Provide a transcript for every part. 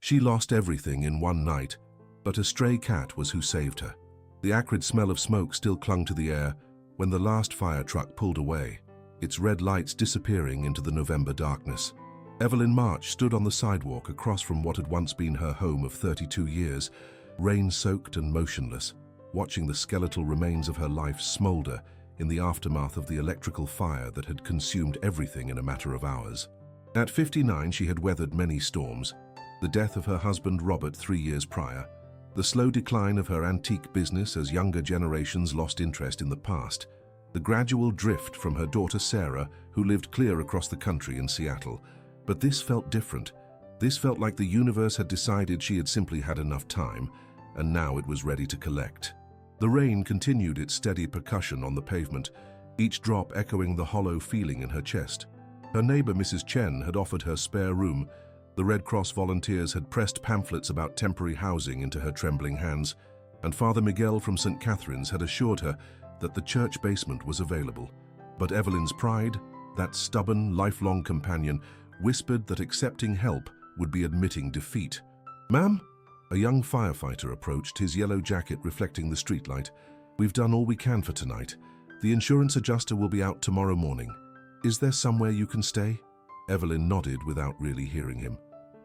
She lost everything in one night, but a stray cat was who saved her. The acrid smell of smoke still clung to the air when the last fire truck pulled away, its red lights disappearing into the November darkness. Evelyn March stood on the sidewalk across from what had once been her home of 32 years, rain-soaked and motionless, watching the skeletal remains of her life smolder in the aftermath of the electrical fire that had consumed everything in a matter of hours. At 59, she had weathered many storms: the death of her husband Robert 3 years prior, the slow decline of her antique business as younger generations lost interest in the past, the gradual drift from her daughter Sarah, who lived clear across the country in Seattle. But this felt different. This felt like the universe had decided she had simply had enough time, and now it was ready to collect. The rain continued its steady percussion on the pavement, each drop echoing the hollow feeling in her chest. Her neighbor Mrs. Chen had offered her spare room. The Red Cross volunteers had pressed pamphlets about temporary housing into her trembling hands, and Father Miguel from St. Catherine's had assured her that the church basement was available. But Evelyn's pride, that stubborn, lifelong companion, whispered that accepting help would be admitting defeat. "Ma'am?" A young firefighter approached, his yellow jacket reflecting the streetlight. "We've done all we can for tonight. The insurance adjuster will be out tomorrow morning. Is there somewhere you can stay?" Evelyn nodded without really hearing him.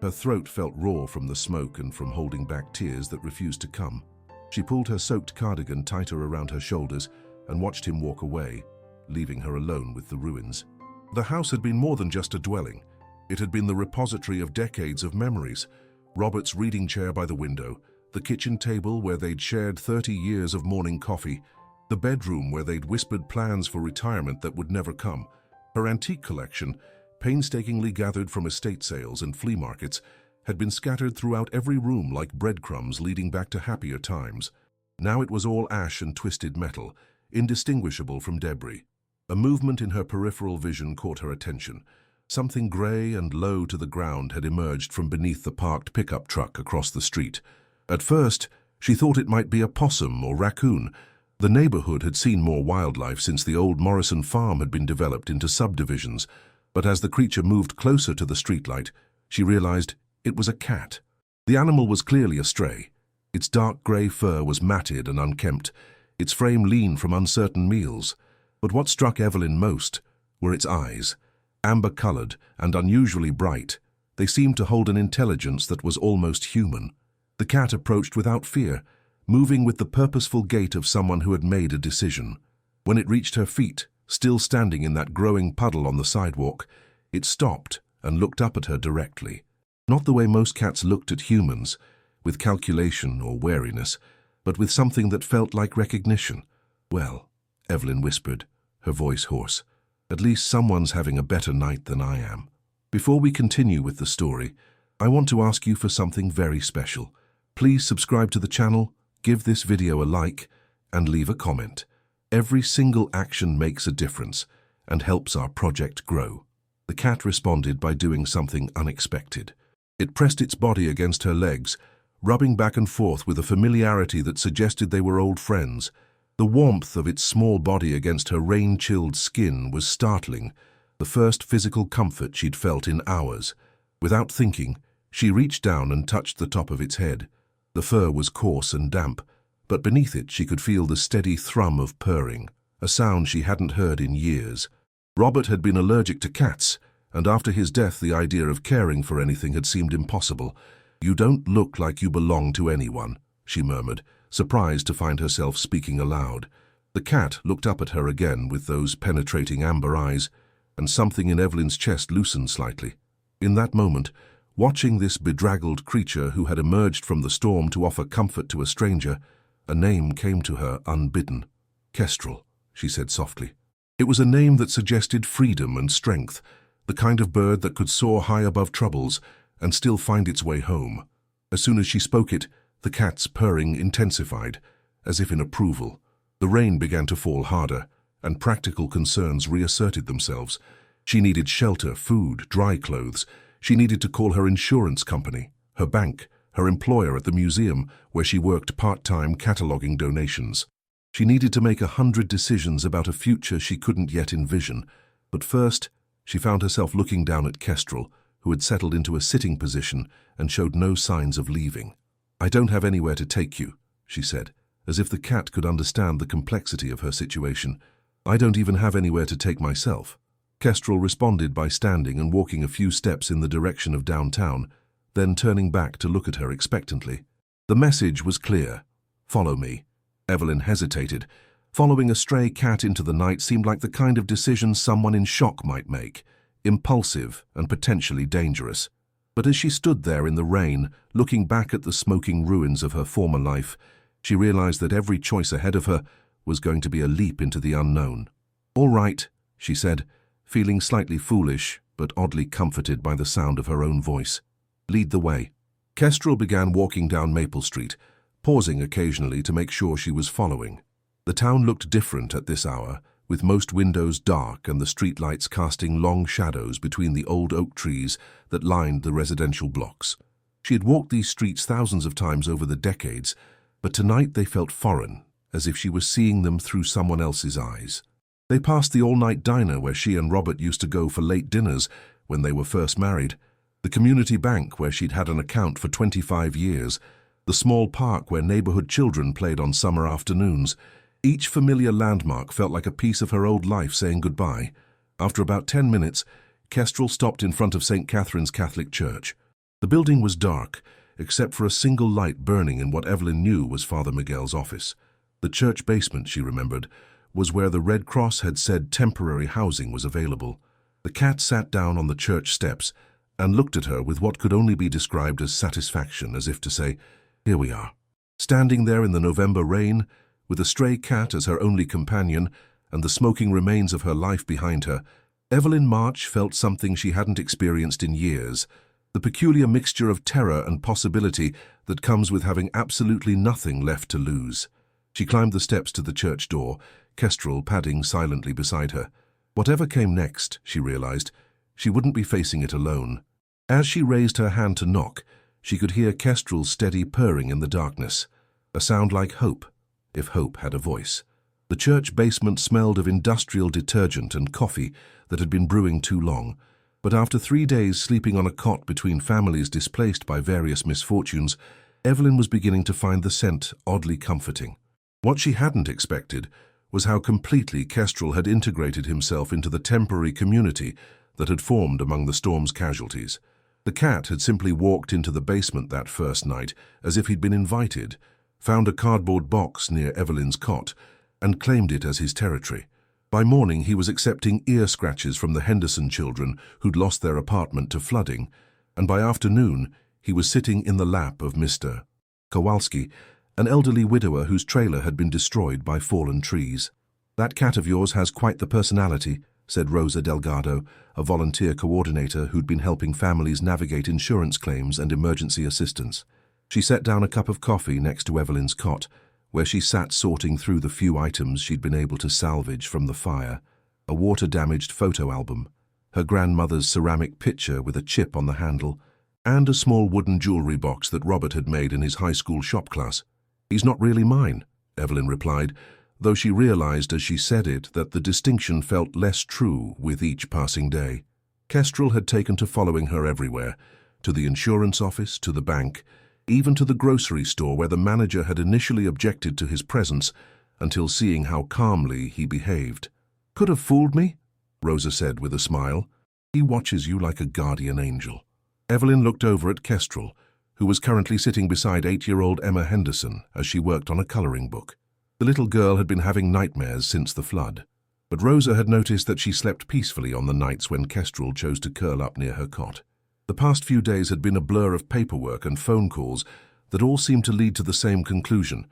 Her throat felt raw from the smoke and from holding back tears that refused to come. She pulled her soaked cardigan tighter around her shoulders and watched him walk away, leaving her alone with the ruins. The house had been more than just a dwelling. It had been the repository of decades of memories. Robert's reading chair by the window, the kitchen table where they'd shared 30 years of morning coffee, the bedroom where they'd whispered plans for retirement that would never come. Her antique collection, painstakingly gathered from estate sales and flea markets, had been scattered throughout every room like breadcrumbs leading back to happier times. Now it was all ash and twisted metal, indistinguishable from debris. A movement in her peripheral vision caught her attention. Something grey and low to the ground had emerged from beneath the parked pickup truck across the street. At first, she thought it might be a possum or raccoon. The neighborhood had seen more wildlife since the old Morrison farm had been developed into subdivisions, but as the creature moved closer to the streetlight, she realized it was a cat. The animal was clearly a stray. Its dark grey fur was matted and unkempt, its frame lean from uncertain meals. But what struck Evelyn most were its eyes. Amber-colored and unusually bright, they seemed to hold an intelligence that was almost human. The cat approached without fear, moving with the purposeful gait of someone who had made a decision. When it reached her feet, still standing in that growing puddle on the sidewalk, it stopped and looked up at her directly. Not the way most cats looked at humans, with calculation or wariness, but with something that felt like recognition. "Well," Evelyn whispered, her voice hoarse, "at least someone's having a better night than I am." Before we continue with the story, I want to ask you for something very special. Please subscribe to the channel, give this video a like, and leave a comment. Every single action makes a difference and helps our project grow. The cat responded by doing something unexpected. It pressed its body against her legs, rubbing back and forth with a familiarity that suggested they were old friends. The warmth of its small body against her rain-chilled skin was startling, the first physical comfort she'd felt in hours. Without thinking, she reached down and touched the top of its head. The fur was coarse and damp, but beneath it she could feel the steady thrum of purring, a sound she hadn't heard in years. Robert had been allergic to cats, and after his death the idea of caring for anything had seemed impossible. "You don't look like you belong to anyone," she murmured, surprised to find herself speaking aloud. The cat looked up at her again with those penetrating amber eyes, and something in Evelyn's chest loosened slightly. In that moment, watching this bedraggled creature who had emerged from the storm to offer comfort to a stranger, a name came to her unbidden. "Kestrel," she said softly. It was a name that suggested freedom and strength, the kind of bird that could soar high above troubles and still find its way home. As soon as she spoke it, the cat's purring intensified, as if in approval. The rain began to fall harder, and practical concerns reasserted themselves. She needed shelter, food, dry clothes. She needed to call her insurance company, her bank, her employer at the museum where she worked part-time cataloging donations. She needed to make 100 decisions about a future she couldn't yet envision. But first, she found herself looking down at Kestrel, who had settled into a sitting position and showed no signs of leaving. "I don't have anywhere to take you," she said, as if the cat could understand the complexity of her situation. "I don't even have anywhere to take myself." Kestrel responded by standing and walking a few steps in the direction of downtown, then turning back to look at her expectantly. The message was clear. "Follow me." Evelyn hesitated. Following a stray cat into the night seemed like the kind of decision someone in shock might make, impulsive and potentially dangerous. But as she stood there in the rain, looking back at the smoking ruins of her former life, she realized that every choice ahead of her was going to be a leap into the unknown. "All right," she said, feeling slightly foolish but oddly comforted by the sound of her own voice. "Lead the way." Kestrel began walking down Maple Street, pausing occasionally to make sure she was following. The town looked different at this hour, with most windows dark and the streetlights casting long shadows between the old oak trees that lined the residential blocks. She had walked these streets thousands of times over the decades, but tonight they felt foreign, as if she was seeing them through someone else's eyes. They passed the all-night diner where she and Robert used to go for late dinners when they were first married, the community bank where she'd had an account for 25 years, the small park where neighborhood children played on summer afternoons. Each familiar landmark felt like a piece of her old life saying goodbye. After about 10 minutes, Kestrel stopped in front of St. Catherine's Catholic Church. The building was dark, except for a single light burning in what Evelyn knew was Father Miguel's office. The church basement, she remembered, was where the Red Cross had said temporary housing was available. The cat sat down on the church steps and looked at her with what could only be described as satisfaction, as if to say, "Here we are." Standing there in the November rain, with a stray cat as her only companion and the smoking remains of her life behind her, Evelyn March felt something she hadn't experienced in years, the peculiar mixture of terror and possibility that comes with having absolutely nothing left to lose. She climbed the steps to the church door, Kestrel padding silently beside her. Whatever came next, she realized, she wouldn't be facing it alone. As she raised her hand to knock, she could hear Kestrel's steady purring in the darkness, a sound like hope, if hope had a voice. The church basement smelled of industrial detergent and coffee that had been brewing too long, but after 3 days sleeping on a cot between families displaced by various misfortunes, Evelyn was beginning to find the scent oddly comforting. What she hadn't expected was how completely Kestrel had integrated himself into the temporary community that had formed among the storm's casualties. The cat had simply walked into the basement that first night as if he'd been invited, found a cardboard box near Evelyn's cot, and claimed it as his territory. By morning he was accepting ear scratches from the Henderson children who'd lost their apartment to flooding, and by afternoon he was sitting in the lap of Mr. Kowalski, an elderly widower whose trailer had been destroyed by fallen trees. "That cat of yours has quite the personality," said Rosa Delgado, a volunteer coordinator who'd been helping families navigate insurance claims and emergency assistance. She set down a cup of coffee next to Evelyn's cot, where she sat sorting through the few items she'd been able to salvage from the fire. A water-damaged photo album, her grandmother's ceramic pitcher with a chip on the handle, and a small wooden jewelry box that Robert had made in his high school shop class. "He's not really mine," Evelyn replied, though she realized as she said it that the distinction felt less true with each passing day. Kestrel had taken to following her everywhere, to the insurance office, to the bank, even to the grocery store where the manager had initially objected to his presence until seeing how calmly he behaved. "Could have fooled me," Rosa said with a smile. "He watches you like a guardian angel." Evelyn looked over at Kestrel, who was currently sitting beside 8-year-old Emma Henderson as she worked on a coloring book. The little girl had been having nightmares since the flood, but Rosa had noticed that she slept peacefully on the nights when Kestrel chose to curl up near her cot. The past few days had been a blur of paperwork and phone calls that all seemed to lead to the same conclusion.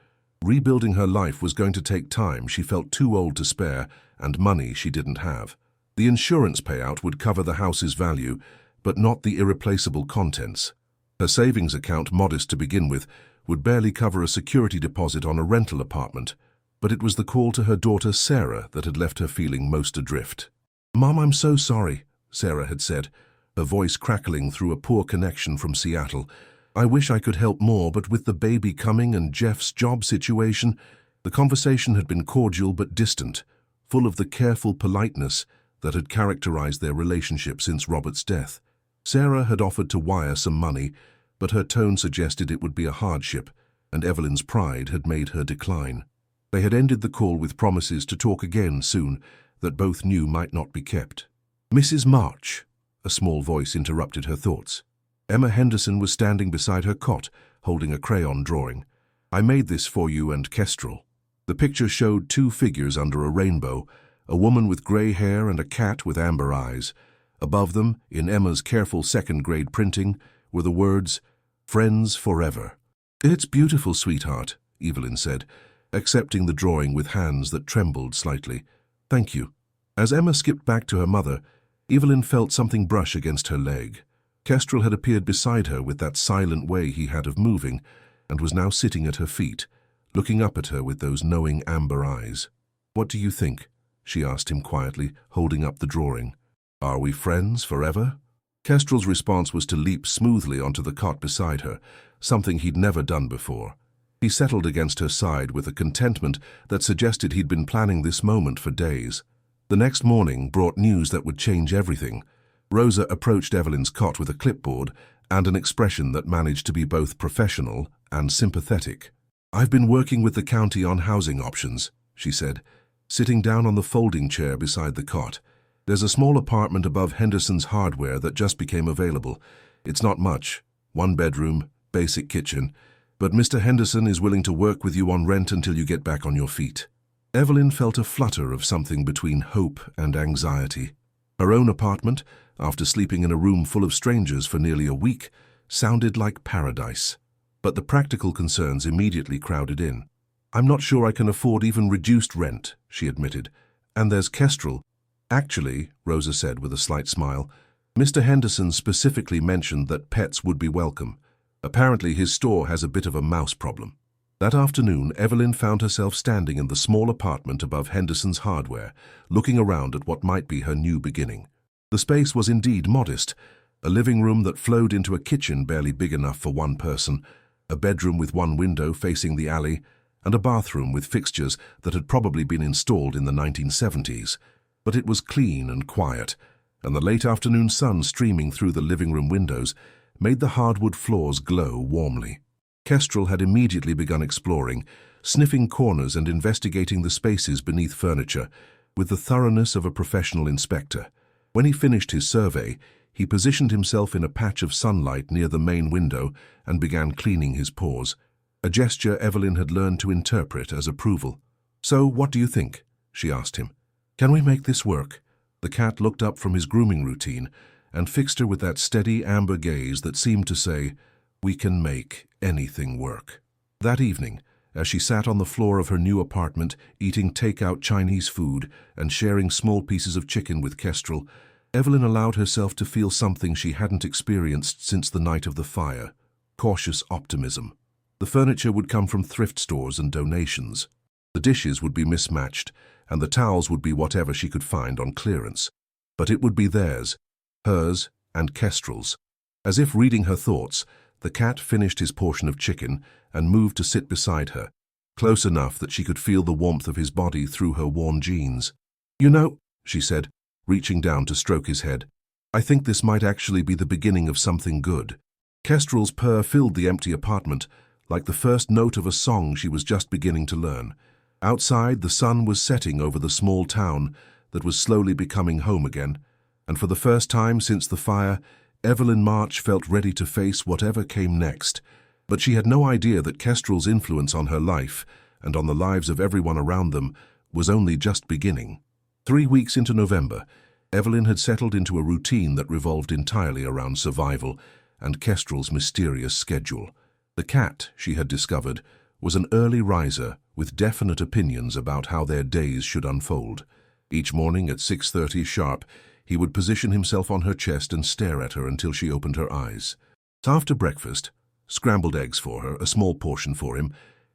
Rebuilding her life was going to take time she felt too old to spare, and money she didn't have. The insurance payout would cover the house's value, but not the irreplaceable contents. Her savings account, modest to begin with, would barely cover a security deposit on a rental apartment, but it was the call to her daughter Sarah that had left her feeling most adrift. "Mom, I'm so sorry," Sarah had said, her voice crackling through a poor connection from Seattle. "I wish I could help more, but with the baby coming and Jeff's job situation..." The conversation had been cordial but distant, full of the careful politeness that had characterized their relationship since Robert's death. Sarah had offered to wire some money, but her tone suggested it would be a hardship, and Evelyn's pride had made her decline. They had ended the call with promises to talk again soon that both knew might not be kept. "Mrs. March," a small voice interrupted her thoughts. Emma Henderson was standing beside her cot, holding a crayon drawing. "I made this for you and Kestrel." The picture showed two figures under a rainbow, a woman with grey hair and a cat with amber eyes. Above them, in Emma's careful second-grade printing, were the words, "Friends Forever." "It's beautiful, sweetheart," Evelyn said, accepting the drawing with hands that trembled slightly. "Thank you." As Emma skipped back to her mother, Evelyn felt something brush against her leg. Kestrel had appeared beside her with that silent way he had of moving, and was now sitting at her feet, looking up at her with those knowing amber eyes. "What do you think?" she asked him quietly, holding up the drawing. "Are we friends forever?" Kestrel's response was to leap smoothly onto the cot beside her, something he'd never done before. He settled against her side with a contentment that suggested he'd been planning this moment for days. The next morning brought news that would change everything. Rosa approached Evelyn's cot with a clipboard and an expression that managed to be both professional and sympathetic. "I've been working with the county on housing options," she said, sitting down on the folding chair beside the cot. "There's a small apartment above Henderson's Hardware that just became available. It's not much, 1 bedroom, basic kitchen, but Mr. Henderson is willing to work with you on rent until you get back on your feet." Evelyn felt a flutter of something between hope and anxiety. Her own apartment, after sleeping in a room full of strangers for nearly a week, sounded like paradise. But the practical concerns immediately crowded in. "I'm not sure I can afford even reduced rent," she admitted. "And there's Kestrel." "Actually," Rosa said with a slight smile, "Mr. Henderson specifically mentioned that pets would be welcome. Apparently his store has a bit of a mouse problem." That afternoon, Evelyn found herself standing in the small apartment above Henderson's Hardware, looking around at what might be her new beginning. The space was indeed modest, a living room that flowed into a kitchen barely big enough for one person, a bedroom with one window facing the alley, and a bathroom with fixtures that had probably been installed in the 1970s. But it was clean and quiet, and the late afternoon sun streaming through the living room windows made the hardwood floors glow warmly. Kestrel had immediately begun exploring, sniffing corners and investigating the spaces beneath furniture, with the thoroughness of a professional inspector. When he finished his survey, he positioned himself in a patch of sunlight near the main window and began cleaning his paws, a gesture Evelyn had learned to interpret as approval. "So, what do you think?" she asked him. "Can we make this work?" The cat looked up from his grooming routine and fixed her with that steady amber gaze that seemed to say, "We can make anything work." That evening, as she sat on the floor of her new apartment, eating take-out Chinese food and sharing small pieces of chicken with Kestrel, Evelyn allowed herself to feel something she hadn't experienced since the night of the fire: cautious optimism. The furniture would come from thrift stores and donations. The dishes would be mismatched, and the towels would be whatever she could find on clearance. But it would be theirs, hers and Kestrel's. As if reading her thoughts, the cat finished his portion of chicken and moved to sit beside her, close enough that she could feel the warmth of his body through her worn jeans. "You know," she said, reaching down to stroke his head, "I think this might actually be the beginning of something good." Kestrel's purr filled the empty apartment, like the first note of a song she was just beginning to learn. Outside, the sun was setting over the small town that was slowly becoming home again, and for the first time since the fire, Evelyn March felt ready to face whatever came next. But she had no idea that Kestrel's influence on her life, and on the lives of everyone around them, was only just beginning. 3 weeks into November, Evelyn had settled into a routine that revolved entirely around survival and Kestrel's mysterious schedule. The cat, she had discovered, was an early riser with definite opinions about how their days should unfold. Each morning at 6:30 sharp, he would position himself on her chest and stare at her until she opened her eyes. After breakfast, scrambled eggs for her, a small portion for him,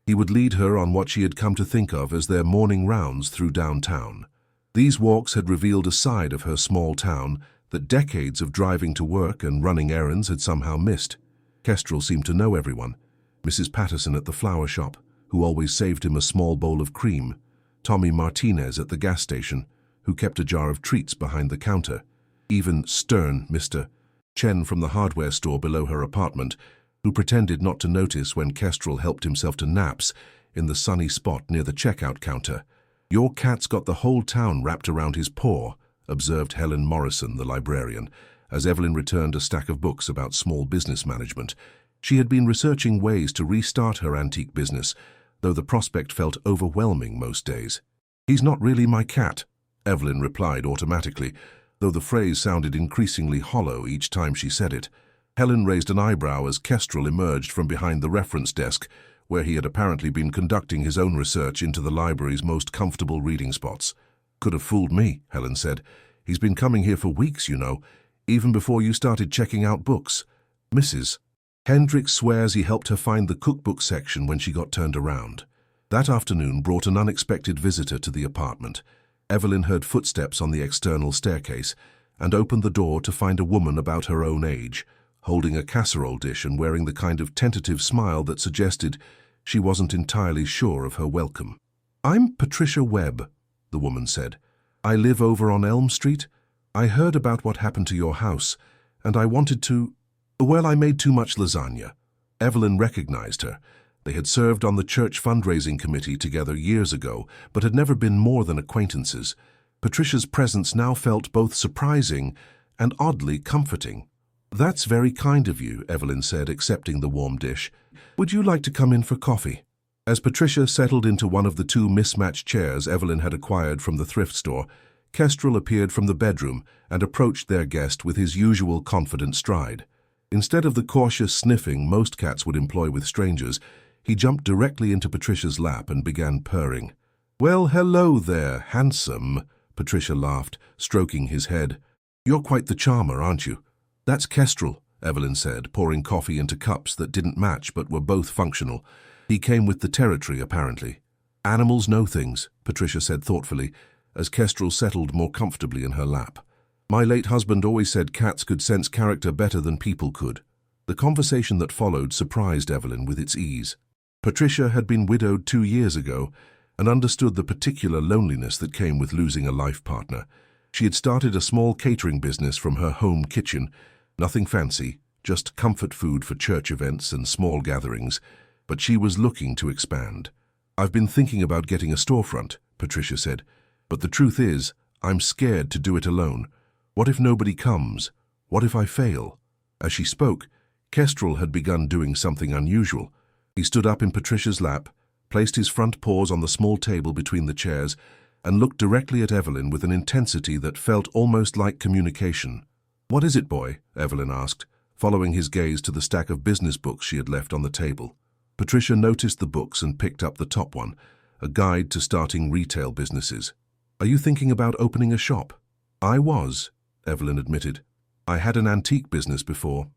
he would lead her on what she had come to think of as their morning rounds through downtown. These walks had revealed a side of her small town that decades of driving to work and running errands had somehow missed. Kestrel seemed to know everyone. Mrs. Patterson at the flower shop, who always saved him a small bowl of cream. Tommy Martinez at the gas station, who kept a jar of treats behind the counter. Even stern Mr. Chen from the hardware store below her apartment, who pretended not to notice when Kestrel helped himself to naps in the sunny spot near the checkout counter. "Your cat's got the whole town wrapped around his paw," observed Helen Morrison, the librarian, as Evelyn returned a stack of books about small business management. She had been researching ways to restart her antique business, though the prospect felt overwhelming most days. "He's not really my cat," Evelyn replied automatically, though the phrase sounded increasingly hollow each time she said it. Helen raised an eyebrow as Kestrel emerged from behind the reference desk, where he had apparently been conducting his own research into the library's most comfortable reading spots. "Could have fooled me," Helen said. "He's been coming here for weeks, you know, even before you started checking out books." Mrs. Hendricks swears he helped her find the cookbook section when she got turned around. That afternoon brought an unexpected visitor to the apartment. Evelyn heard footsteps on the external staircase and opened the door to find a woman about her own age, holding a casserole dish and wearing the kind of tentative smile that suggested she wasn't entirely sure of her welcome. "I'm Patricia Webb," the woman said. "I live over on Elm Street. I heard about what happened to your house, and I wanted to... Well, I made too much lasagna." Evelyn recognized her. They had served on the church fundraising committee together years ago, but had never been more than acquaintances. Patricia's presence now felt both surprising and oddly comforting. "That's very kind of you," Evelyn said, accepting the warm dish. "Would you like to come in for coffee?" As Patricia settled into one of the two mismatched chairs Evelyn had acquired from the thrift store, Kestrel appeared from the bedroom and approached their guest with his usual confident stride. Instead of the cautious sniffing most cats would employ with strangers, he jumped directly into Patricia's lap and began purring. "Well, hello there, handsome," Patricia laughed, stroking his head. "You're quite the charmer, aren't you?" "That's Kestrel," Evelyn said, pouring coffee into cups that didn't match but were both functional. "He came with the territory, apparently." "Animals know things," Patricia said thoughtfully, as Kestrel settled more comfortably in her lap. "My late husband always said cats could sense character better than people could." The conversation that followed surprised Evelyn with its ease. Patricia had been widowed 2 years ago and understood the particular loneliness that came with losing a life partner. She had started a small catering business from her home kitchen. Nothing fancy, just comfort food for church events and small gatherings, but she was looking to expand. "I've been thinking about getting a storefront," Patricia said, "but the truth is, I'm scared to do it alone. What if nobody comes? What if I fail?" As she spoke, Kestrel had begun doing something unusual. He stood up in Patricia's lap, placed his front paws on the small table between the chairs, and looked directly at Evelyn with an intensity that felt almost like communication. "What is it, boy?" Evelyn asked, following his gaze to the stack of business books she had left on the table. Patricia noticed the books and picked up the top one, a guide to starting retail businesses. "Are you thinking about opening a shop?" "I was," Evelyn admitted. "I had an antique business before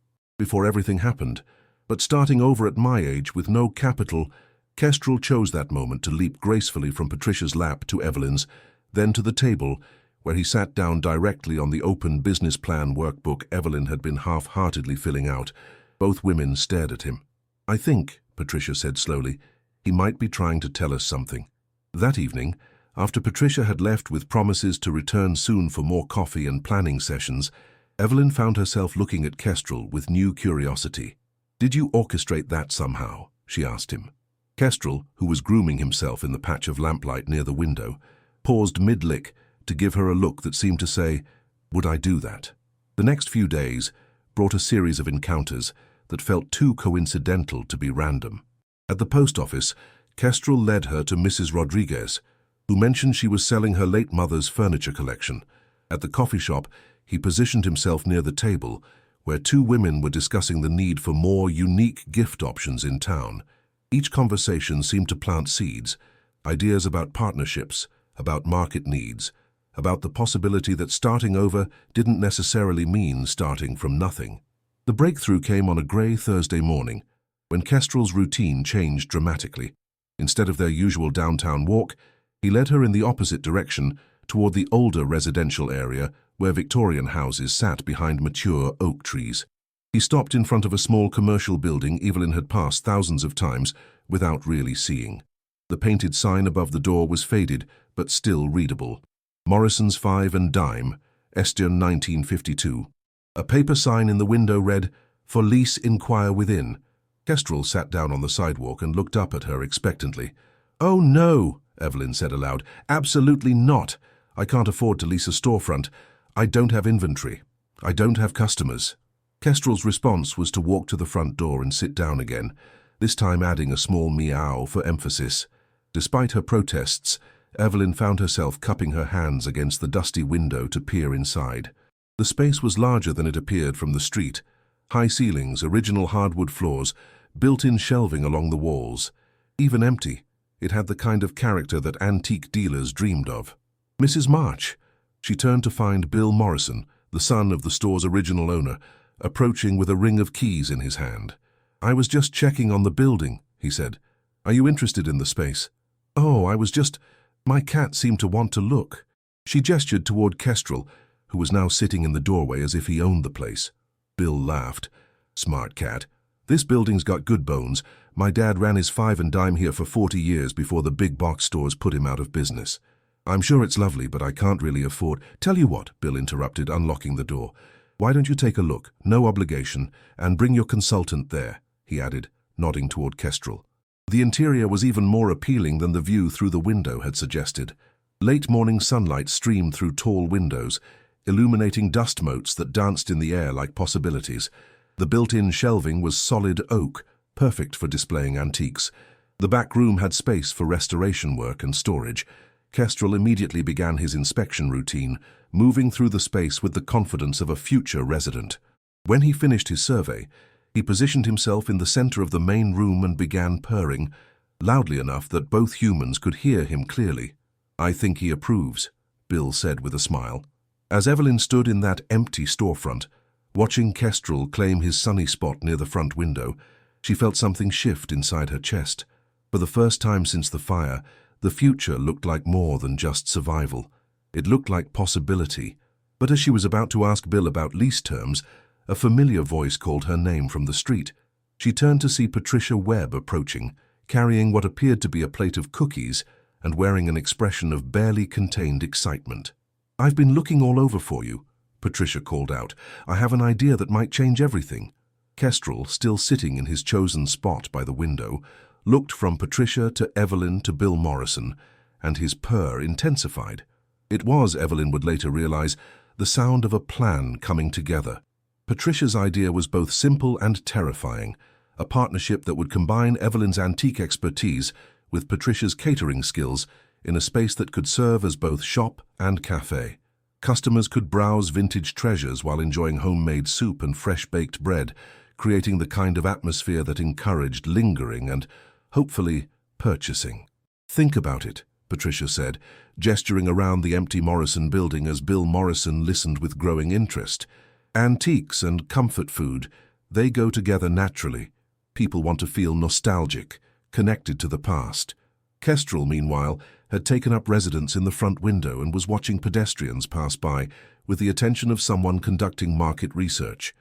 everything happened, but starting over at my age with no capital..." Kestrel chose that moment to leap gracefully from Patricia's lap to Evelyn's, then to the table, where he sat down directly on the open business plan workbook Evelyn had been half-heartedly filling out. Both women stared at him. "I think," Patricia said slowly, "he might be trying to tell us something." That evening, after Patricia had left with promises to return soon for more coffee and planning sessions, Evelyn found herself looking at Kestrel with new curiosity. "Did you orchestrate that somehow?" she asked him. Kestrel, who was grooming himself in the patch of lamplight near the window, paused mid-lick to give her a look that seemed to say, "Would I do that?" The next few days brought a series of encounters that felt too coincidental to be random. At the post office, Kestrel led her to Mrs. Rodriguez, who mentioned she was selling her late mother's furniture collection. At the coffee shop, he positioned himself near the table, where 2 women were discussing the need for more unique gift options in town. Each conversation seemed to plant seeds, ideas about partnerships, about market needs, about the possibility that starting over didn't necessarily mean starting from nothing. The breakthrough came on a grey Thursday morning, when Kestrel's routine changed dramatically. Instead of their usual downtown walk, he led her in the opposite direction, toward the older residential area where Victorian houses sat behind mature oak trees. He stopped in front of a small commercial building Evelyn had passed thousands of times without really seeing. The painted sign above the door was faded, but still readable. Morrison's 5 and Dime, Estion 1952. A paper sign in the window read, "For lease, inquire within." Kestrel sat down on the sidewalk and looked up at her expectantly. "Oh no," Evelyn said aloud. "Absolutely not. I can't afford to lease a storefront. I don't have inventory. I don't have customers." Kestrel's response was to walk to the front door and sit down again, this time adding a small meow for emphasis. Despite her protests, Evelyn found herself cupping her hands against the dusty window to peer inside. The space was larger than it appeared from the street. High ceilings, original hardwood floors, built-in shelving along the walls. Even empty, it had the kind of character that antique dealers dreamed of. "Mrs. March." She turned to find Bill Morrison, the son of the store's original owner, approaching with a ring of keys in his hand. "I was just checking on the building," he said. "Are you interested in the space?" "Oh, my cat seemed to want to look." She gestured toward Kestrel, who was now sitting in the doorway as if he owned the place. Bill laughed. "Smart cat. This building's got good bones. My dad ran his five and dime here for 40 years before the big box stores put him out of business. I'm sure it's lovely, but I can't really afford—" "Tell you what," Bill interrupted, unlocking the door. "Why don't you take a look, no obligation, and bring your consultant there," he added, nodding toward Kestrel. The interior was even more appealing than the view through the window had suggested. Late morning sunlight streamed through tall windows, illuminating dust motes that danced in the air like possibilities. The built-in shelving was solid oak, perfect for displaying antiques. The back room had space for restoration work and storage. Kestrel immediately began his inspection routine, moving through the space with the confidence of a future resident. When he finished his survey, he positioned himself in the center of the main room and began purring, loudly enough that both humans could hear him clearly. "I think he approves," Bill said with a smile. As Evelyn stood in that empty storefront, watching Kestrel claim his sunny spot near the front window, she felt something shift inside her chest. For the first time since the fire, the future looked like more than just survival. It looked like possibility. But as she was about to ask Bill about lease terms, a familiar voice called her name from the street. She turned to see Patricia Webb approaching, carrying what appeared to be a plate of cookies and wearing an expression of barely contained excitement. "I've been looking all over for you," Patricia called out. "I have an idea that might change everything." Kestrel, still sitting in his chosen spot by the window, looked from Patricia to Evelyn to Bill Morrison, and his purr intensified. It was, Evelyn would later realize, the sound of a plan coming together. Patricia's idea was both simple and terrifying, a partnership that would combine Evelyn's antique expertise with Patricia's catering skills in a space that could serve as both shop and cafe. Customers could browse vintage treasures while enjoying homemade soup and fresh-baked bread, creating the kind of atmosphere that encouraged lingering and, hopefully, purchasing. "Think about it," Patricia said, gesturing around the empty Morrison building as Bill Morrison listened with growing interest. "Antiques and comfort food, they go together naturally. People want to feel nostalgic, connected to the past." Kestrel, meanwhile, had taken up residence in the front window and was watching pedestrians pass by with the attention of someone conducting market research.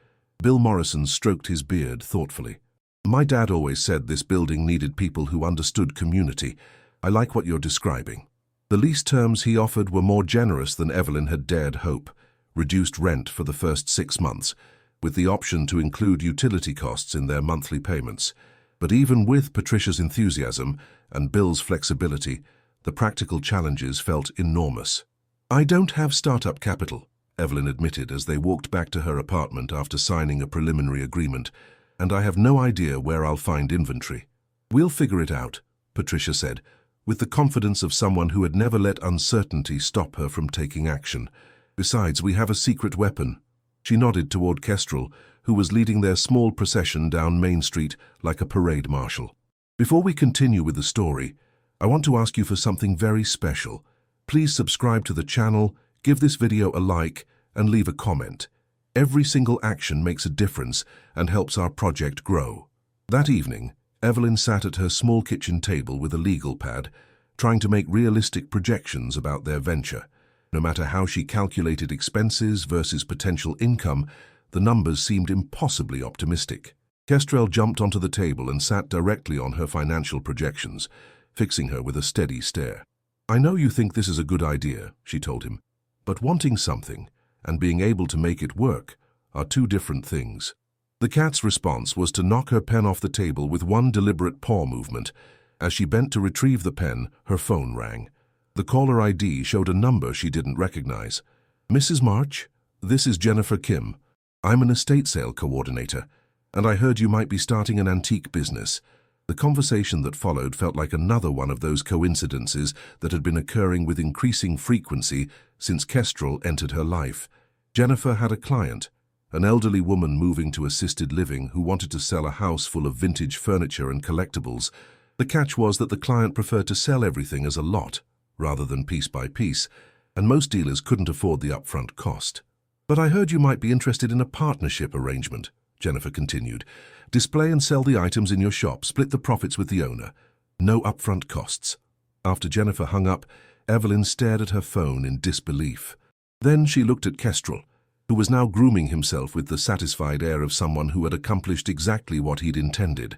Bill Morrison stroked his beard thoughtfully. "My dad always said this building needed people who understood community. I like what you're describing." The lease terms he offered were more generous than Evelyn had dared hope. Reduced rent for the first 6 months, with the option to include utility costs in their monthly payments. But even with Patricia's enthusiasm and Bill's flexibility, the practical challenges felt enormous. "I don't have startup capital," Evelyn admitted as they walked back to her apartment after signing a preliminary agreement, "and I have no idea where I'll find inventory." "We'll figure it out," Patricia said, with the confidence of someone who had never let uncertainty stop her from taking action. "Besides, we have a secret weapon." She nodded toward Kestrel, who was leading their small procession down Main Street like a parade marshal. "Before we continue with the story, I want to ask you for something very special. Please subscribe to the channel, give this video a like, and leave a comment. Every single action makes a difference and helps our project grow." That evening, Evelyn sat at her small kitchen table with a legal pad, trying to make realistic projections about their venture. No matter how she calculated expenses versus potential income, the numbers seemed impossibly optimistic. Kestrel jumped onto the table and sat directly on her financial projections, fixing her with a steady stare. "I know you think this is a good idea," she told him, "but wanting something and being able to make it work are two different things. The cat's response was to knock her pen off the table with one deliberate paw movement. As she bent to retrieve the pen, her phone rang. The caller ID showed a number she didn't recognize. "Mrs. March, this is Jennifer Kim. I'm an estate sale coordinator, and I heard you might be starting an antique business." The conversation that followed felt like another one of those coincidences that had been occurring with increasing frequency since Kestrel entered her life. Jennifer had a client, an elderly woman moving to assisted living who wanted to sell a house full of vintage furniture and collectibles. The catch was that the client preferred to sell everything as a lot, rather than piece by piece, and most dealers couldn't afford the upfront cost. "But I heard you might be interested in a partnership arrangement," Jennifer continued. "Display and sell the items in your shop, split the profits with the owner. No upfront costs." After Jennifer hung up, Evelyn stared at her phone in disbelief. Then she looked at Kestrel, who was now grooming himself with the satisfied air of someone who had accomplished exactly what he'd intended.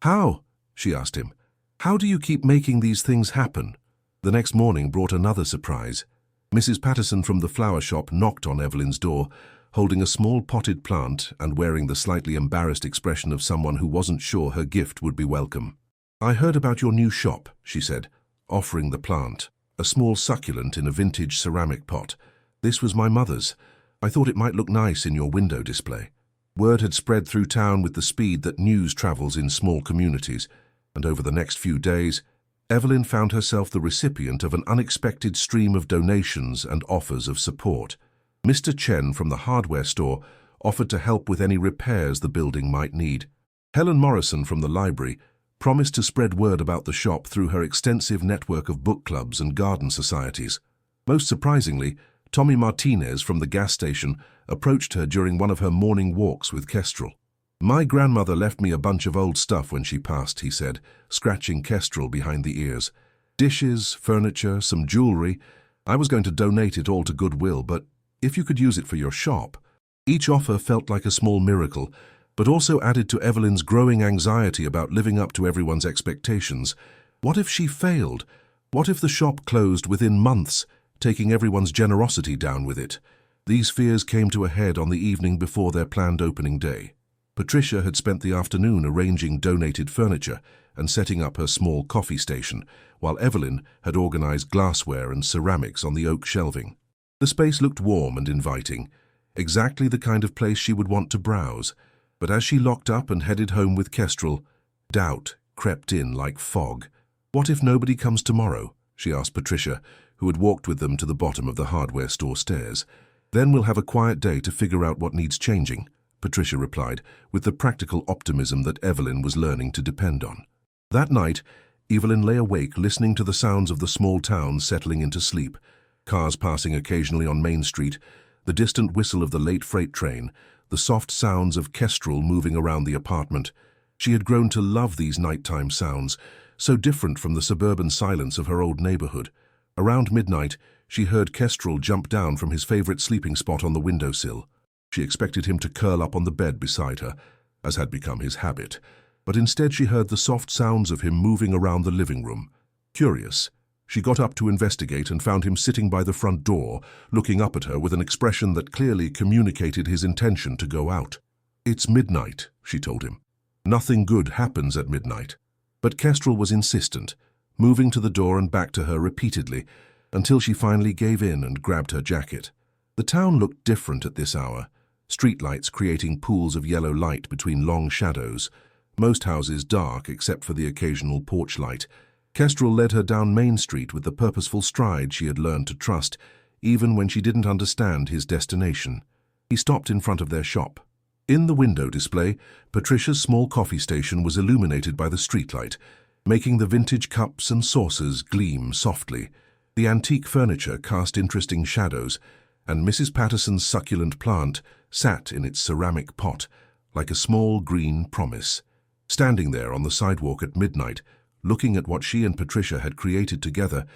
"How?" she asked him. "How do you keep making these things happen?" The next morning brought another surprise. Mrs. Patterson from the flower shop knocked on Evelyn's door, holding a small potted plant and wearing the slightly embarrassed expression of someone who wasn't sure her gift would be welcome. "I heard about your new shop," she said, offering the plant, a small succulent in a vintage ceramic pot. "This was my mother's. I thought it might look nice in your window display." Word had spread through town with the speed that news travels in small communities, and over the next few days, Evelyn found herself the recipient of an unexpected stream of donations and offers of support. Mr. Chen from the hardware store offered to help with any repairs the building might need. Helen Morrison from the library promised to spread word about the shop through her extensive network of book clubs and garden societies. Most surprisingly, Tommy Martinez from the gas station approached her during one of her morning walks with Kestrel. "My grandmother left me a bunch of old stuff when she passed," he said, scratching Kestrel behind the ears. "Dishes, furniture, some jewelry. I was going to donate it all to Goodwill, but if you could use it for your shop." Each offer felt like a small miracle, but also added to Evelyn's growing anxiety about living up to everyone's expectations. What if she failed? What if the shop closed within months, taking everyone's generosity down with it? These fears came to a head on the evening before their planned opening day. Patricia had spent the afternoon arranging donated furniture and setting up her small coffee station, while Evelyn had organized glassware and ceramics on the oak shelving. The space looked warm and inviting, exactly the kind of place she would want to browse. But as she locked up and headed home with Kestrel, doubt crept in like fog. "What if nobody comes tomorrow?" she asked Patricia, who had walked with them to the bottom of the hardware store stairs. "Then we'll have a quiet day to figure out what needs changing," Patricia replied, with the practical optimism that Evelyn was learning to depend on. That night, Evelyn lay awake listening to the sounds of the small town settling into sleep, cars passing occasionally on Main Street, the distant whistle of the late freight train, the soft sounds of Kestrel moving around the apartment. She had grown to love these nighttime sounds, so different from the suburban silence of her old neighborhood. Around midnight, she heard Kestrel jump down from his favorite sleeping spot on the windowsill. She expected him to curl up on the bed beside her, as had become his habit, but instead she heard the soft sounds of him moving around the living room. Curious, she got up to investigate and found him sitting by the front door, looking up at her with an expression that clearly communicated his intention to go out. "It's midnight," she told him. "Nothing good happens at midnight." But Kestrel was insistent, moving to the door and back to her repeatedly, until she finally gave in and grabbed her jacket. The town looked different at this hour, streetlights creating pools of yellow light between long shadows, most houses dark except for the occasional porch light. Kestrel led her down Main Street with the purposeful stride she had learned to trust, even when she didn't understand his destination. He stopped in front of their shop. In the window display, Patricia's small coffee station was illuminated by the streetlight, making the vintage cups and saucers gleam softly. The antique furniture cast interesting shadows, and Mrs. Patterson's succulent plant sat in its ceramic pot, like a small green promise. Standing there on the sidewalk at midnight, looking at what she and Patricia had created together,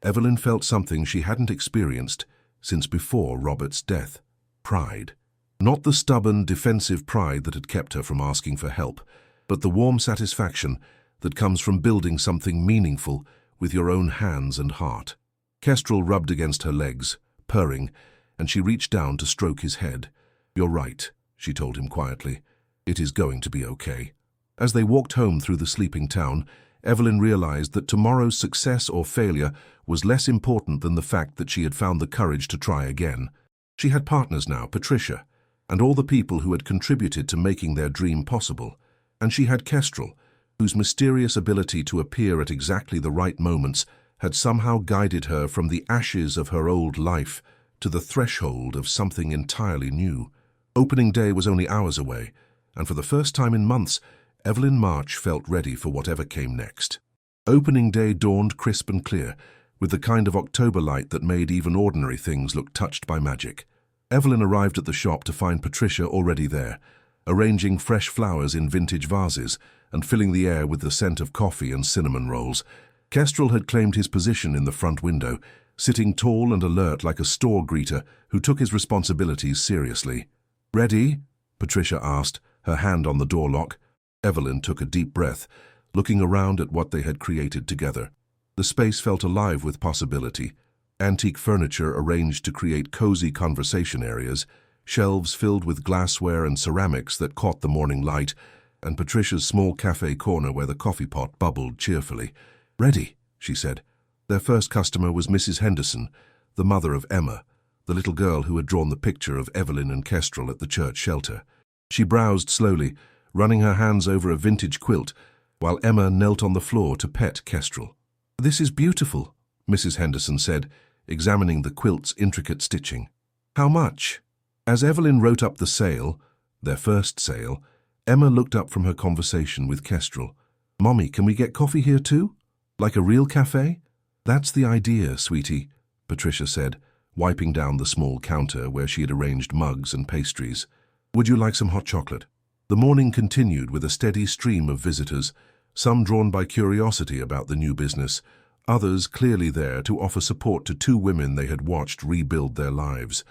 Evelyn felt something she hadn't experienced since before Robert's death: pride. Not the stubborn, defensive pride that had kept her from asking for help, but the warm satisfaction that comes from building something meaningful with your own hands and heart. Kestrel rubbed against her legs, purring, and she reached down to stroke his head. "You're right," she told him quietly. "It is going to be okay." As they walked home through the sleeping town, Evelyn realized that tomorrow's success or failure was less important than the fact that she had found the courage to try again. She had partners now, Patricia, and all the people who had contributed to making their dream possible. And she had Kestrel, whose mysterious ability to appear at exactly the right moments had somehow guided her from the ashes of her old life to the threshold of something entirely new. Opening day was only hours away, and for the first time in months, Evelyn March felt ready for whatever came next. Opening day dawned crisp and clear, with the kind of October light that made even ordinary things look touched by magic. Evelyn arrived at the shop to find Patricia already there, arranging fresh flowers in vintage vases and filling the air with the scent of coffee and cinnamon rolls. Kestrel had claimed his position in the front window, sitting tall and alert like a store greeter who took his responsibilities seriously. "Ready?" Patricia asked, her hand on the door lock. Evelyn took a deep breath, looking around at what they had created together. The space felt alive with possibility. Antique furniture arranged to create cozy conversation areas, shelves filled with glassware and ceramics that caught the morning light, and Patricia's small cafe corner where the coffee pot bubbled cheerfully. "Ready," she said. Their first customer was Mrs. Henderson, the mother of Emma, the little girl who had drawn the picture of Evelyn and Kestrel at the church shelter. She browsed slowly, running her hands over a vintage quilt, while Emma knelt on the floor to pet Kestrel. "This is beautiful," Mrs. Henderson said, examining the quilt's intricate stitching. "How much?" As Evelyn wrote up the sale, their first sale, Emma looked up from her conversation with Kestrel. "Mommy, can we get coffee here too? Like a real cafe?" "That's the idea, sweetie," Patricia said, wiping down the small counter where she had arranged mugs and pastries. "Would you like some hot chocolate?" The morning continued with a steady stream of visitors, some drawn by curiosity about the new business, others clearly there to offer support to two women they had watched rebuild their lives.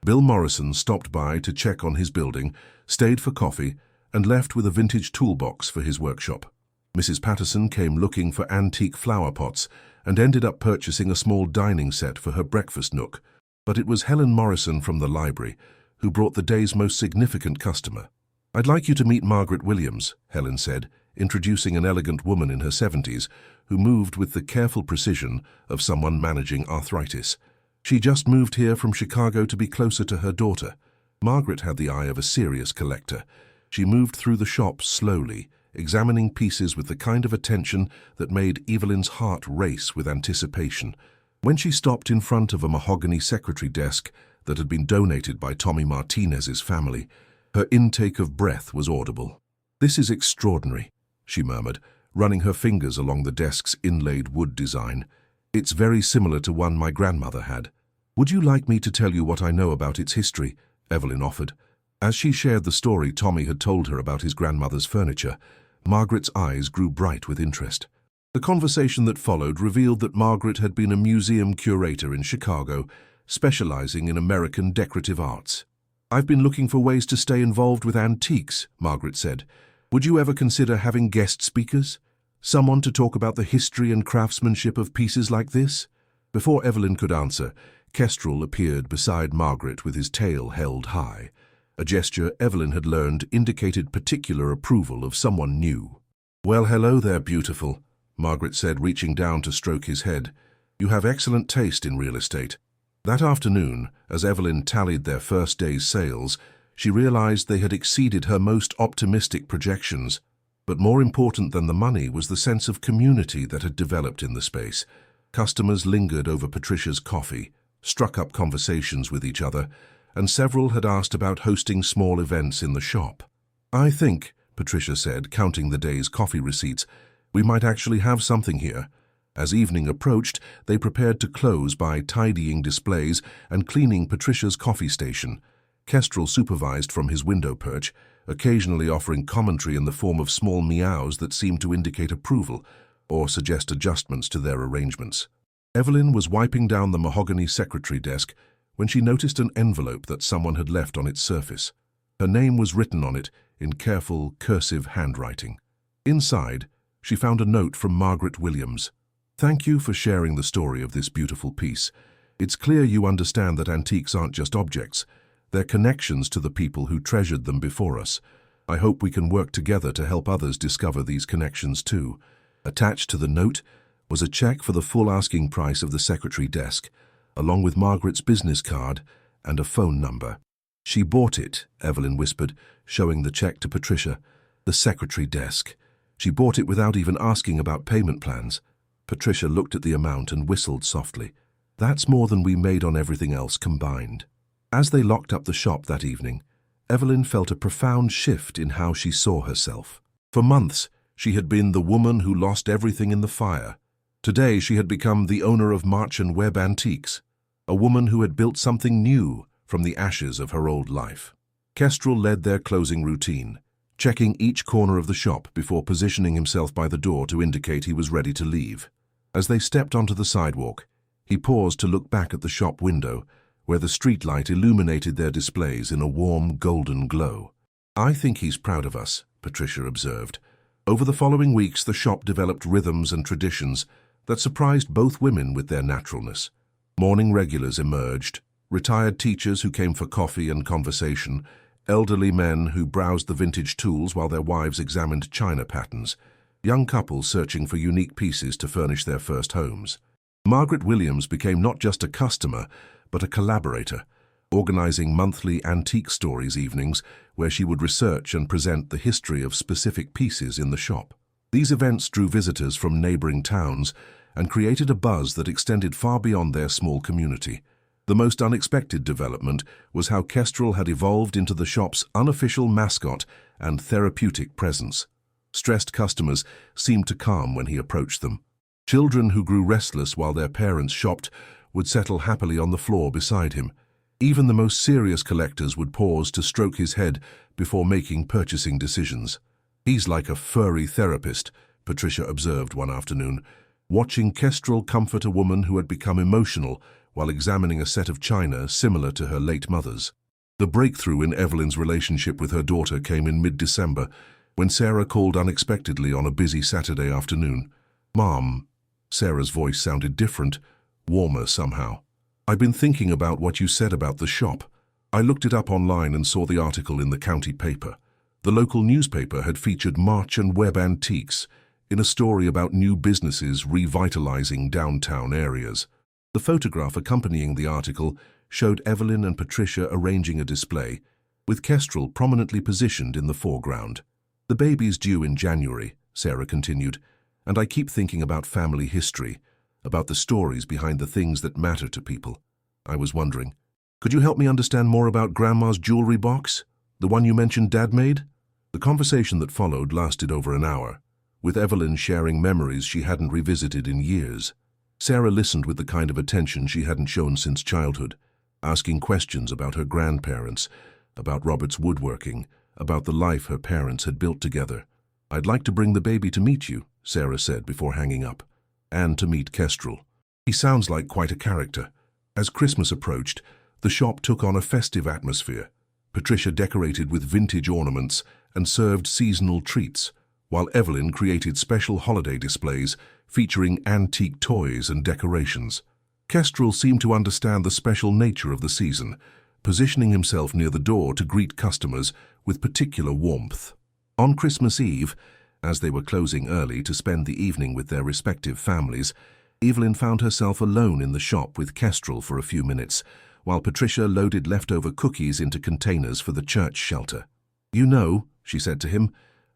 Bill Morrison stopped by to check on his building, stayed for coffee, and left with a vintage toolbox for his workshop. Mrs. Patterson came looking for antique flower pots and ended up purchasing a small dining set for her breakfast nook. But it was Helen Morrison from the library who brought the day's most significant customer. "I'd like you to meet Margaret Williams," Helen said, introducing an elegant woman in her 70s who moved with the careful precision of someone managing arthritis. She just moved here from Chicago to be closer to her daughter. Margaret had the eye of a serious collector. She moved through the shop slowly, examining pieces with the kind of attention that made Evelyn's heart race with anticipation. When she stopped in front of a mahogany secretary desk that had been donated by Tommy Martinez's family, her intake of breath was audible. "This is extraordinary," she murmured, running her fingers along the desk's inlaid wood design. "It's very similar to one my grandmother had." "Would you like me to tell you what I know about its history?" Evelyn offered. As she shared the story Tommy had told her about his grandmother's furniture, Margaret's eyes grew bright with interest. The conversation that followed revealed that Margaret had been a museum curator in Chicago, specializing in American decorative arts. "I've been looking for ways to stay involved with antiques," Margaret said. "Would you ever consider having guest speakers? Someone to talk about the history and craftsmanship of pieces like this?" Before Evelyn could answer, Kestrel appeared beside Margaret with his tail held high. A gesture Evelyn had learned indicated particular approval of someone new. "Well, hello there, beautiful," Margaret said, reaching down to stroke his head. "You have excellent taste in real estate." That afternoon, as Evelyn tallied their first day's sales, she realized they had exceeded her most optimistic projections. But more important than the money was the sense of community that had developed in the space. Customers lingered over Patricia's coffee, struck up conversations with each other, and several had asked about hosting small events in the shop. "I think," Patricia said, counting the day's coffee receipts, "we might actually have something here." As evening approached, they prepared to close by tidying displays and cleaning Patricia's coffee station. Kestrel supervised from his window perch, occasionally offering commentary in the form of small meows that seemed to indicate approval or suggest adjustments to their arrangements. Evelyn was wiping down the mahogany secretary desk when she noticed an envelope that someone had left on its surface. Her name was written on it in careful, cursive handwriting. Inside, she found a note from Margaret Williams. "Thank you for sharing the story of this beautiful piece. It's clear you understand that antiques aren't just objects. They're connections to the people who treasured them before us. I hope we can work together to help others discover these connections too. Attached to the note was a check for the full asking price of the secretary desk, along with Margaret's business card and a phone number. She bought it, Evelyn whispered, showing the check to Patricia. The secretary desk. She bought it without even asking about payment plans. Patricia looked at the amount and whistled softly. That's more than we made on everything else combined. As they locked up the shop that evening, Evelyn felt a profound shift in how she saw herself. For months, she had been the woman who lost everything in the fire. Today, she had become the owner of March and Webb Antiques, a woman who had built something new from the ashes of her old life. Kestrel led their closing routine, checking each corner of the shop before positioning himself by the door to indicate he was ready to leave. As they stepped onto the sidewalk, he paused to look back at the shop window, where the streetlight illuminated their displays in a warm, golden glow. I think he's proud of us, Patricia observed. Over the following weeks, the shop developed rhythms and traditions that surprised both women with their naturalness. Morning regulars emerged, retired teachers who came for coffee and conversation, elderly men who browsed the vintage tools while their wives examined china patterns, young couples searching for unique pieces to furnish their first homes. Margaret Williams became not just a customer, but a collaborator, organizing monthly antique stories evenings where she would research and present the history of specific pieces in the shop. These events drew visitors from neighboring towns and created a buzz that extended far beyond their small community. The most unexpected development was how Kestrel had evolved into the shop's unofficial mascot and therapeutic presence. Stressed customers seemed to calm when he approached them. Children who grew restless while their parents shopped would settle happily on the floor beside him. Even the most serious collectors would pause to stroke his head before making purchasing decisions. He's like a furry therapist, Patricia observed one afternoon, watching Kestrel comfort a woman who had become emotional while examining a set of china similar to her late mother's. The breakthrough in Evelyn's relationship with her daughter came in mid-December, when Sarah called unexpectedly on a busy Saturday afternoon. "Mom," Sarah's voice sounded different, warmer somehow. "I've been thinking about what you said about the shop. I looked it up online and saw the article in the county paper. The local newspaper had featured March and Webb Antiques in a story about new businesses revitalizing downtown areas. The photograph accompanying the article showed Evelyn and Patricia arranging a display, with Kestrel prominently positioned in the foreground. The baby's due in January," Sarah continued, "and I keep thinking about family history, about the stories behind the things that matter to people. I was wondering, could you help me understand more about Grandma's jewelry box, the one you mentioned Dad made?" The conversation that followed lasted over an hour, with Evelyn sharing memories she hadn't revisited in years. Sarah listened with the kind of attention she hadn't shown since childhood, asking questions about her grandparents, about Robert's woodworking, about the life her parents had built together. "I'd like to bring the baby to meet you," Sarah said before hanging up, "and to meet Kestrel. He sounds like quite a character." As Christmas approached, the shop took on a festive atmosphere. Patricia decorated with vintage ornaments and served seasonal treats, while Evelyn created special holiday displays featuring antique toys and decorations. Kestrel seemed to understand the special nature of the season, positioning himself near the door to greet customers with particular warmth. On Christmas Eve, as they were closing early to spend the evening with their respective families, Evelyn found herself alone in the shop with Kestrel for a few minutes, while Patricia loaded leftover cookies into containers for the church shelter. "You know," she said to him,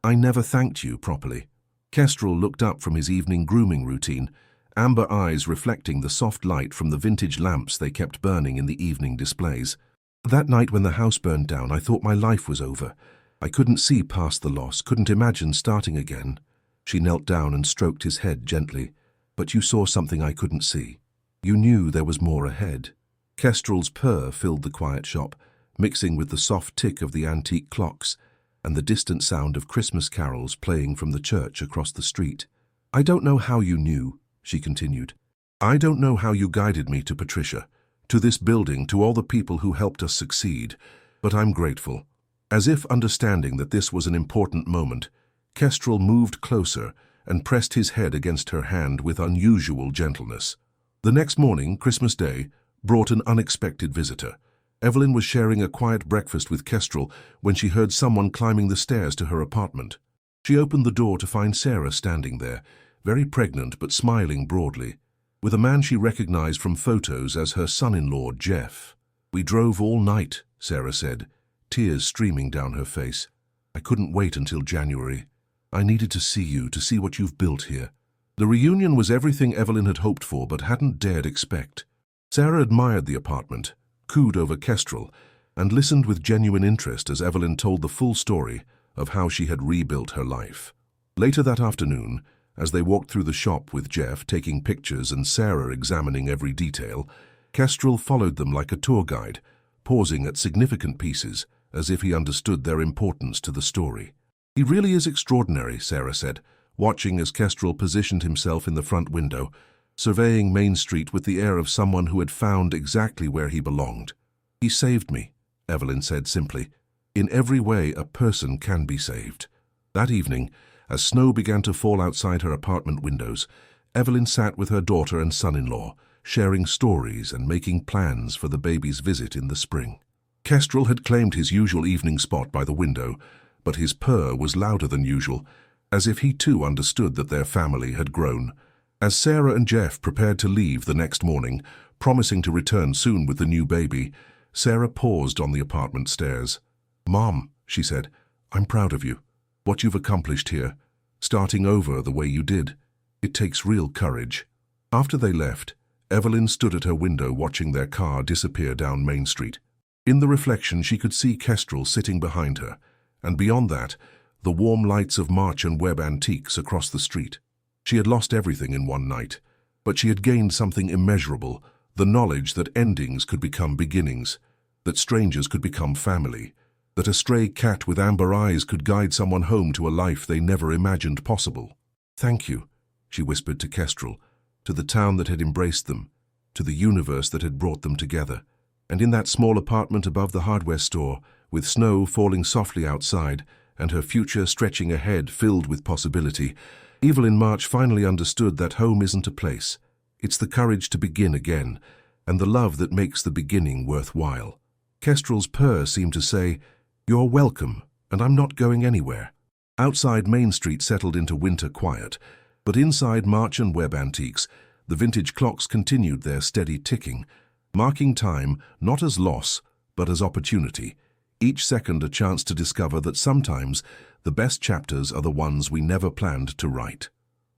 "I never thanked you properly." Kestrel looked up from his evening grooming routine, amber eyes reflecting the soft light from the vintage lamps they kept burning in the evening displays. "That night when the house burned down, I thought my life was over. I couldn't see past the loss, couldn't imagine starting again." She knelt down and stroked his head gently. "But you saw something I couldn't see. You knew there was more ahead." Kestrel's purr filled the quiet shop, mixing with the soft tick of the antique clocks and the distant sound of Christmas carols playing from the church across the street. "I don't know how you knew," she continued. "I don't know how you guided me to Patricia, to this building, to all the people who helped us succeed, but I'm grateful." As if understanding that this was an important moment, Kestrel moved closer and pressed his head against her hand with unusual gentleness. The next morning, Christmas Day, brought an unexpected visitor. Evelyn was sharing a quiet breakfast with Kestrel when she heard someone climbing the stairs to her apartment. She opened the door to find Sarah standing there, very pregnant but smiling broadly, with a man she recognized from photos as her son-in-law, Jeff. "We drove all night," Sarah said, tears streaming down her face. "I couldn't wait until January. I needed to see you, to see what you've built here." The reunion was everything Evelyn had hoped for but hadn't dared expect. Sarah admired the apartment, cooed over Kestrel, and listened with genuine interest as Evelyn told the full story of how she had rebuilt her life. Later that afternoon, as they walked through the shop with Jeff taking pictures and Sarah examining every detail, Kestrel followed them like a tour guide, pausing at significant pieces as if he understood their importance to the story. "He really is extraordinary," Sarah said, watching as Kestrel positioned himself in the front window, surveying Main Street with the air of someone who had found exactly where he belonged. "He saved me," Evelyn said simply. "In every way a person can be saved." That evening, as snow began to fall outside her apartment windows, Evelyn sat with her daughter and son-in-law, sharing stories and making plans for the baby's visit in the spring. Kestrel had claimed his usual evening spot by the window, but his purr was louder than usual, as if he too understood that their family had grown. As Sarah and Jeff prepared to leave the next morning, promising to return soon with the new baby, Sarah paused on the apartment stairs. "Mom," she said, "I'm proud of you. What you've accomplished here, starting over the way you did. It takes real courage." After they left, Evelyn stood at her window watching their car disappear down Main Street. In the reflection, she could see Kestrel sitting behind her, and beyond that, the warm lights of March and Webb Antiques across the street. She had lost everything in one night, but she had gained something immeasurable, the knowledge that endings could become beginnings, that strangers could become family, that a stray cat with amber eyes could guide someone home to a life they never imagined possible. "Thank you," she whispered to Kestrel, to the town that had embraced them, to the universe that had brought them together. And in that small apartment above the hardware store, with snow falling softly outside and her future stretching ahead filled with possibility, Evelyn March finally understood that home isn't a place. It's the courage to begin again, and the love that makes the beginning worthwhile. Kestrel's purr seemed to say, "You're welcome, and I'm not going anywhere." Outside Main Street settled into winter quiet, but inside March and Webb Antiques, the vintage clocks continued their steady ticking, marking time not as loss, but as opportunity, each second a chance to discover that sometimes the best chapters are the ones we never planned to write.